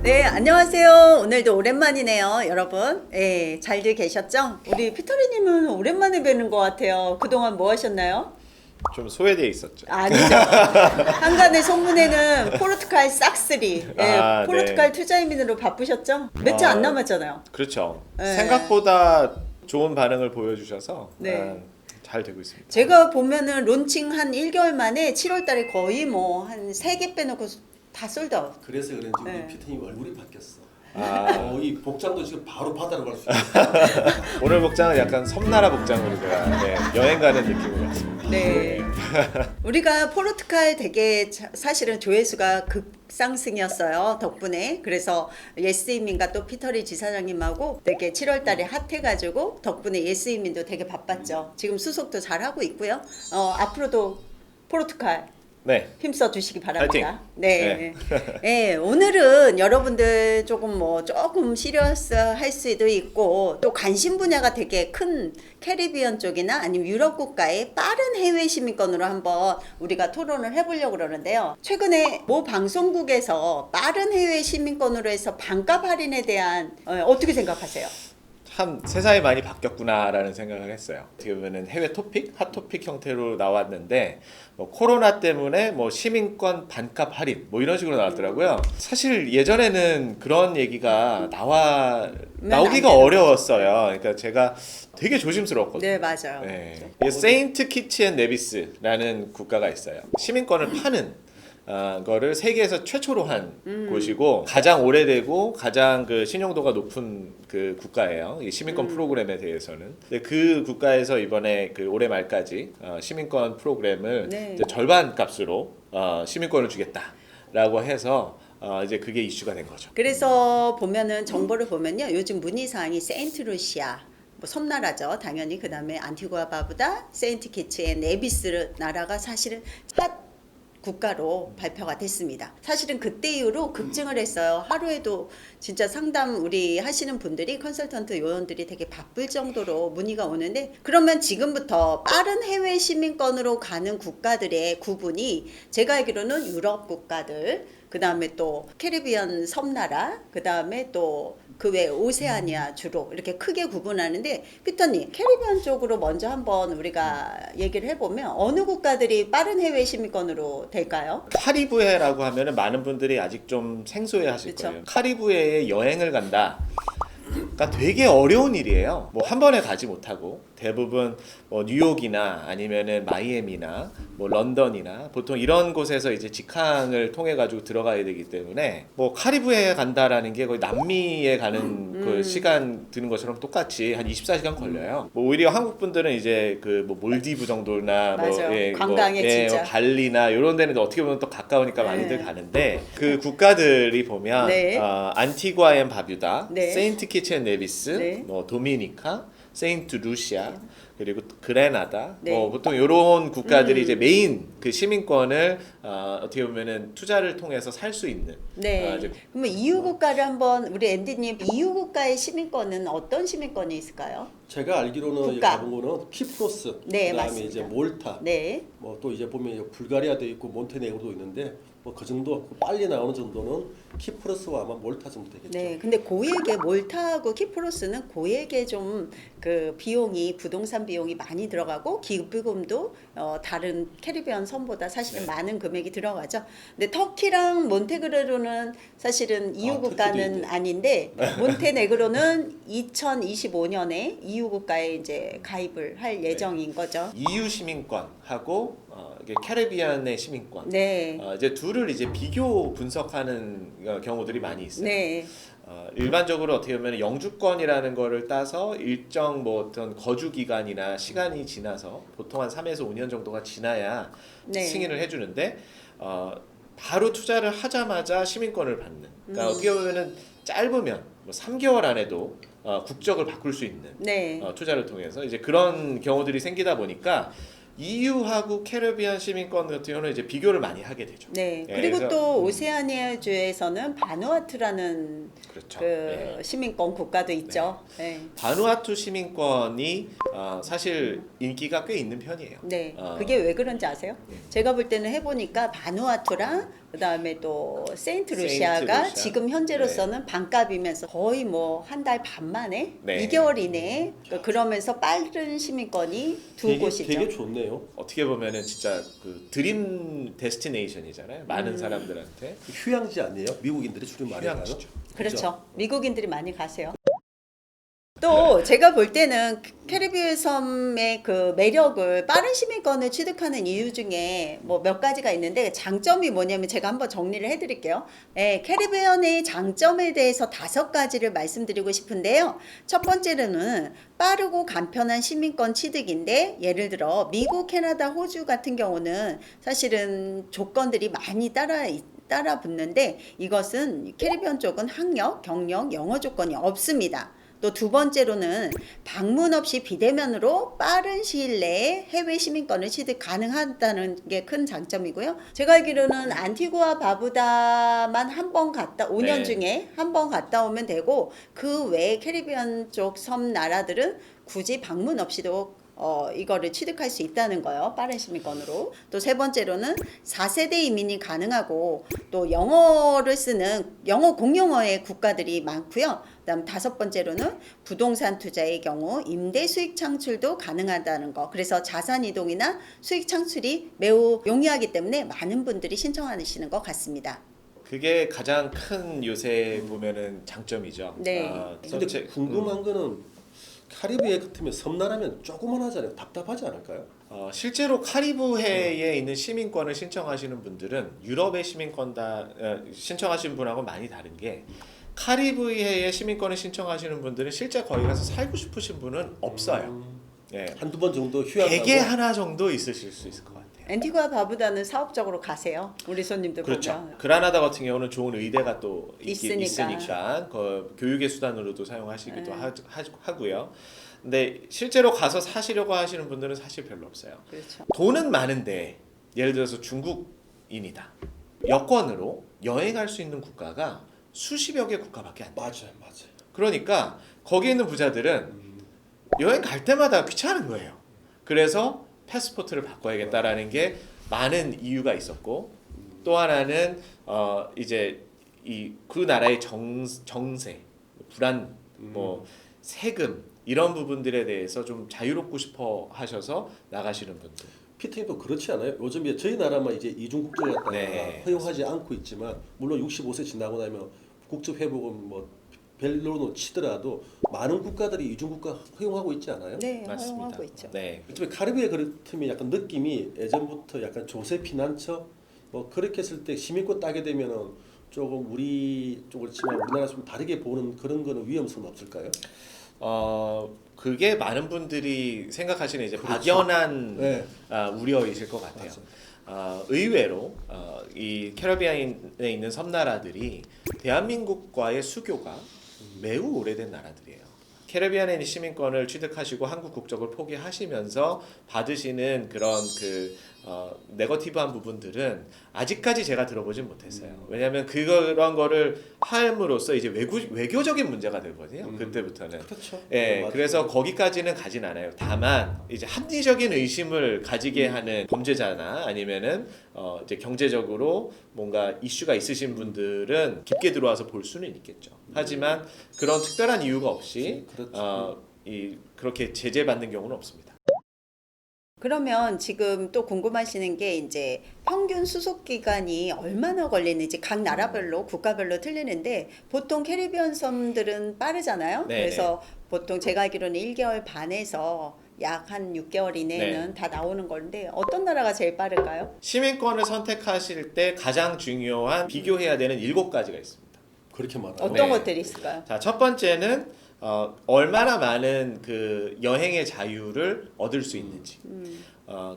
네, 안녕하세요. 오늘도 오랜만이네요, 여러분. 예, 잘들 계셨죠? 우리 피터리님은 오랜만에 뵈는 것 같아요. 그동안 뭐 하셨나요? 좀 소외되어 있었죠. 아니죠. 한간의 소문에는 포르투갈 싹쓸이, 예, 아, 포르투갈 네. 투자이민으로 바쁘셨죠? 몇 주 안 남았잖아요. 그렇죠. 네. 생각보다 좋은 반응을 보여주셔서 네. 잘 되고 있습니다. 제가 보면은 론칭 한 1개월 만에 7월 달에 거의 뭐 한 3개 빼놓고 다 솔드아웃. 그래서 그런지 우리 네. 피터님 얼굴이 바뀌었어. 아, 이 복장도 지금 바로 바다로 갈 수 있어. 오늘 복장은 약간 섬나라 복장으로 제가 여행 가는 느낌으로 왔습니다. 네. 우리가 포르투갈 되게 사실은 조회수가 급상승이었어요. 덕분에. 그래서 예스이민과 또 피터리 지사장님하고 되게 7월 달에 핫해가지고 덕분에 예스이민도 되게 바빴죠. 지금 수속도 잘 하고 있고요. 앞으로도 포르투갈 네. 힘써 주시기 바랍니다. 파이팅! 네. 네, 오늘은 여러분들 조금 시리어스 할 수도 있고 또 관심 분야가 되게 큰 캐리비안 쪽이나 아니면 유럽 국가의 빠른 해외 시민권으로 한번 우리가 토론을 해보려고 그러는데요. 최근에 모 방송국에서 빠른 해외 시민권으로 해서 반값 할인에 대한 어떻게 생각하세요? 참 세상이 많이 바뀌었구나라는 생각을 했어요. 어떻게 보면은 해외 토픽, 핫 토픽 형태로 나왔는데 뭐 코로나 때문에 뭐 시민권 반값 할인 뭐 이런 식으로 나왔더라고요. 사실 예전에는 그런 얘기가 나오기가 어려웠어요. 그러니까 제가 되게 조심스러웠거든요. 네, 맞아요. 네. 세인트 키츠 앤 네비스라는 국가가 있어요. 시민권을 파는 거를 세계에서 최초로 한 곳이고 가장 오래되고 가장 그 신용도가 높은 그 국가예요. 이 시민권 프로그램에 대해서는. 근데 그 국가에서 이번에 그 올해 말까지 시민권 프로그램을 네. 이제 절반 값으로 시민권을 주겠다라고 해서 이제 그게 이슈가 된 거죠. 그래서 보면은 정보를 보면요. 요즘 문의사항이 세인트루시아 뭐 섬나라죠. 당연히 그다음에 안티구아 바부다, 세인트 키츠 앤 네비스 나라가 사실은 핫 국가로 발표가 됐습니다. 사실은 그때 이후로 급증을 했어요. 하루에도 진짜 상담 우리 하시는 분들이 컨설턴트 요원들이 되게 바쁠 정도로 문의가 오는데 그러면 지금부터 빠른 해외 시민권으로 가는 국가들의 구분이 제가 알기로는 유럽 국가들 그 다음에 또 캐리비안 섬나라 그 다음에 또 그 외 오세아니아 주로 이렇게 크게 구분하는데 피터님 캐리비안 쪽으로 먼저 한번 우리가 얘기를 해보면 어느 국가들이 빠른 해외 시민권으로 될까요? 카리브해라고 하면은 많은 분들이 아직 좀 생소해하실 그쵸. 거예요. 카리브해에 여행을 간다. 그러니까 되게 어려운 일이에요. 뭐 한 번에 가지 못하고 대부분 뭐 뉴욕이나 아니면은 마이애미나 뭐 런던이나 보통 이런 곳에서 이제 직항을 통해 가지고 들어가야 되기 때문에 뭐 카리브해에 간다라는 게 거의 남미에 가는 그 시간 드는 것처럼 똑같이 한 24시간 걸려요. 뭐 오히려 한국 분들은 이제 그 뭐 몰디브 정도나 맞아요. 뭐 관광에 진짜. 뭐 발리나 이런 데는 어떻게 보면 또 가까우니까 네. 많이들 가는데 그 국가들이 보면 네. 안티구아 앤 바뷰다, 네. 세인트 키츠 앤 네비스, 네. 뭐 도미니카, 세인트 루시아, 그리고 그레나다, 네. 뭐 보통 이런 국가들이 이제 메인 그 시민권을 어떻게 보면은 투자를 통해서 살 수 있는. 네. 이제 그러면 EU 국가를 한번 우리 앤디님 EU 국가의 시민권은 어떤 시민권이 있을까요? 제가 알기로는 국가. 가본 거는 키프로스, 네, 그다음에 맞습니다. 이제 몰타, 네. 뭐 또 이제 보면 이제 불가리아도 있고 몬테네그로도 있는데 뭐 그 정도 빨리 나오는 정도는 키프로스와 아마 몰타 정도 되겠죠. 네, 근데 고액의 몰타하고 키프로스는 고액의 좀 그 비용이 부동산 비용이 많이 들어가고 기부금도 다른 캐리비안 섬보다 사실은 네. 많은 금액이 들어가죠. 근데 터키랑 몬테네그로는 사실은 EU 터키도 국가는 있네. 아닌데 몬테네그로는 2025년에 EU 국가에 이제 가입을 할 예정인 거죠. EU 시민권하고 이게 캐리비안의 시민권. 네, 이제 둘을 이제 비교 분석하는 경우들이 많이 있어요. 네, 일반적으로 어떻게 보면 영주권이라는 거를 따서 일정 뭐 어떤 거주 기간이나 시간이 지나서 보통 한 3에서 5년 정도가 지나야 네. 승인을 해주는데 바로 투자를 하자마자 시민권을 받는. 그러니까 어떻게 보면은 짧으면 뭐 3개월 안에도 국적을 바꿀 수 있는 네. 투자를 통해서 이제 그런 경우들이 생기다 보니까 EU하고 캐리비안 시민권 같은 경우는 이제 비교를 많이 하게 되죠. 네. 예, 그리고 그래서- 또 오세아니아주에서는 바누아투라는 그렇죠. 그 예. 시민권 국가도 있죠. 네. 바누아투 시민권이 사실 인기가 꽤 있는 편이에요. 네. 어. 그게 왜 그런지 아세요? 네. 제가 볼 때는 해보니까 바누아투랑 그다음에 또 세인트루시아가 세인트루시아. 지금 현재로서는 반값이면서 거의 뭐 한 달 반 만에 네. 2개월 이내에 그러면서 빠른 시민권이 두 곳이죠. 되게 좋네요. 어떻게 보면은 진짜 그 드림 데스티네이션이잖아요. 많은 사람들한테 휴양지 아니에요? 미국인들이 주로 많이 가요. 휴양지죠. 그렇죠. 미국인들이 많이 가세요. 또 제가 볼 때는 캐리비안 섬의 그 매력을 빠른 시민권을 취득하는 이유 중에 뭐 몇 가지가 있는데 장점이 뭐냐면 제가 한번 정리를 해드릴게요. 예, 캐리비안의 장점에 대해서 5가지를 말씀드리고 싶은데요. 첫 번째로는 빠르고 간편한 시민권 취득인데 예를 들어 미국, 캐나다, 호주 같은 경우는 사실은 조건들이 많이 따라 붙는데 이것은 캐리비안 쪽은 학력, 경력, 영어 조건이 없습니다. 또 두 번째로는 방문 없이 비대면으로 빠른 시일 내에 해외 시민권을 취득 가능하다는 게 큰 장점이고요. 제가 알기로는 안티구아 바부다만 한 번 갔다 5년 네. 중에 한 번 갔다 오면 되고 그 외에 캐리비안 쪽 섬 나라들은 굳이 방문 없이도 이거를 취득할 수 있다는 거예요. 빠른 시민권으로. 또 세 번째로는 4세대 이민이 가능하고 또 영어를 쓰는 영어 공용어의 국가들이 많고요. 그다음 5번째로는 부동산 투자의 경우 임대 수익 창출도 가능하다는 거. 그래서 자산 이동이나 수익 창출이 매우 용이하기 때문에 많은 분들이 신청하시는 것 같습니다. 그게 가장 큰 요새 보면은 장점이죠. 네. 근데 궁금한 거는 카리브해 같으면 섬나라면 조그만하잖아요. 답답하지 않을까요? 실제로 카리브해에 있는 시민권을 신청하시는 분들은 유럽의 신청하시는 분하고 많이 다른 게 카리브해의 시민권을 신청하시는 분들은 실제 거기 가서 살고 싶으신 분은 없어요. 예. 한두 번 정도 휴양하고 대개 하나 정도 있으실 수 있을 것 같아요. 앤티구아 바부다는 사업적으로 가세요. 우리 손님들 그렇죠. 보면. 그라나다 같은 경우는 좋은 의대가 또 있으니까. 있으니까 그 교육의 수단으로도 사용하시기도 네. 하고요. 근데 실제로 가서 사시려고 하시는 분들은 사실 별로 없어요. 그렇죠. 돈은 많은데 예를 들어서 중국인이다. 여권으로 여행할 수 있는 국가가 수십여 개 국가밖에 안 돼요. 맞아요. 그러니까 거기 있는 부자들은 여행 갈 때마다 귀찮은 거예요. 그래서 패스포트를 바꿔야겠다라는 게 많은 이유가 있었고 또 하나는 이제 그 나라의 정세, 불안, 뭐 세금 이런 부분들에 대해서 좀 자유롭고 싶어 하셔서 나가시는 분들. 피팅도 그렇지 않아요? 요즘 저희 나라만 이제 이중 국적 갖다가 네. 허용하지 않고 있지만 물론 65세 지나고 나면 국적 회복은 뭐 별로는 치더라도 많은 국가들이 이중 국가 허용하고 있지 않아요? 네, 맞습니다. 허용하고 있죠. 네. 요즘에 카리브해 그렇다면 약간 느낌이 예전부터 약간 조세 피난처 뭐 그렇게 했을 때 시민권 따게 되면은 조금 우리 좀 그렇지만 우리나라 좀 다르게 보는 그런 거는 위험성은 없을까요? 그게 많은 분들이 생각하시는 이제 그렇죠. 막연한 네. 우려이실 것 같아요. 의외로 이 캐리비안에 있는 섬나라들이 대한민국과의 수교가 매우 오래된 나라들이에요. 캐리비안에 있는 시민권을 취득하시고 한국 국적을 포기하시면서 받으시는 그런 네거티브한 부분들은 아직까지 제가 들어보진 못했어요. 왜냐하면 그런 거를 함으로써 이제 외교적인 문제가 되거든요. 그때부터는. 그렇죠. 예, 맞아요. 그래서 거기까지는 가진 않아요. 다만 이제 합리적인 의심을 가지게 하는 범죄자나 아니면은 이제 경제적으로 뭔가 이슈가 있으신 분들은 깊게 들어와서 볼 수는 있겠죠. 하지만 그런 특별한 이유가 없이 그렇죠. 그렇게 제재받는 경우는 없습니다. 그러면 지금 또 궁금하시는 게 이제 평균 수속 기간이 얼마나 걸리는지 각 나라별로 국가별로 틀리는데 보통 캐리비안 섬들은 빠르잖아요. 네네. 그래서 보통 제가 알기로는 1개월 반에서 약 한 6개월 이내에는 네. 다 나오는 건데 어떤 나라가 제일 빠를까요? 시민권을 선택하실 때 가장 중요한 비교해야 되는 7가지가 있습니다. 그렇게 말하요. 어떤 네. 것들이 있을까요? 자, 첫 번째는 얼마나 많은 그 여행의 자유를 얻을 수 있는지.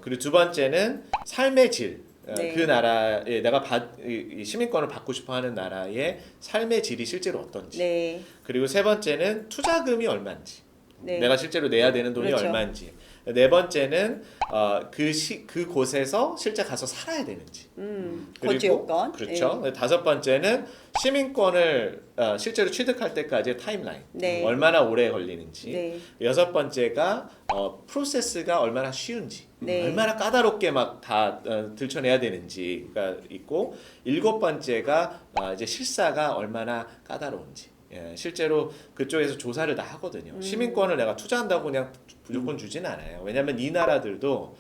그리고 두 번째는 삶의 질. 네. 그 나라에 내가 이 시민권을 받고 싶어하는 나라의 삶의 질이 실제로 어떤지. 네. 그리고 세 번째는 투자금이 얼마인지. 네. 내가 실제로 내야 되는 돈이 그렇죠. 얼마인지. 네 번째는 그곳에서 실제 가서 살아야 되는지. 거주 요건. 그렇죠. 다섯 번째는 시민권을 실제로 취득할 때까지의 타임라인. 네. 얼마나 오래 걸리는지. 네. 여섯 번째가 프로세스가 얼마나 쉬운지. 네. 얼마나 까다롭게 막 다 들춰내야 되는지가 있고, 일곱 번째가 이제 실사가 얼마나 까다로운지. 예, 실제로 그쪽에서 조사를 다 하거든요. 시민권을 내가 투자한다고 그냥 무조건 주지는 않아요. 왜냐하면 이 나라들도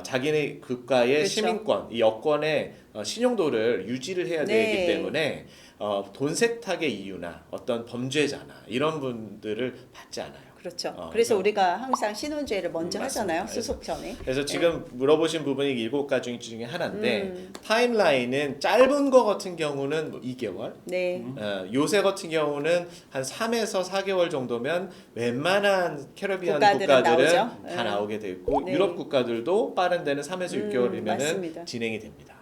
자기네 국가의 그렇죠. 시민권, 이 여권의 신용도를 유지를 해야 네. 되기 때문에 돈 세탁의 이유나 어떤 범죄자나 이런 분들을 받지 않아요. 그렇죠. 그래서 그래서 우리가 항상 신원조회를 먼저 맞습니다. 하잖아요. 수속 전에. 그래서 지금 물어보신 부분이 7가지 중에 하나인데 타임라인은 짧은 거 같은 경우는 뭐 2개월, 네. 요새 같은 경우는 한 3에서 4개월 정도면 웬만한 캐리비안 국가들은 국가들은 나오죠. 다 네. 나오게 돼 있고 네. 유럽 국가들도 빠른 데는 3에서 6개월이면 맞습니다. 진행이 됩니다.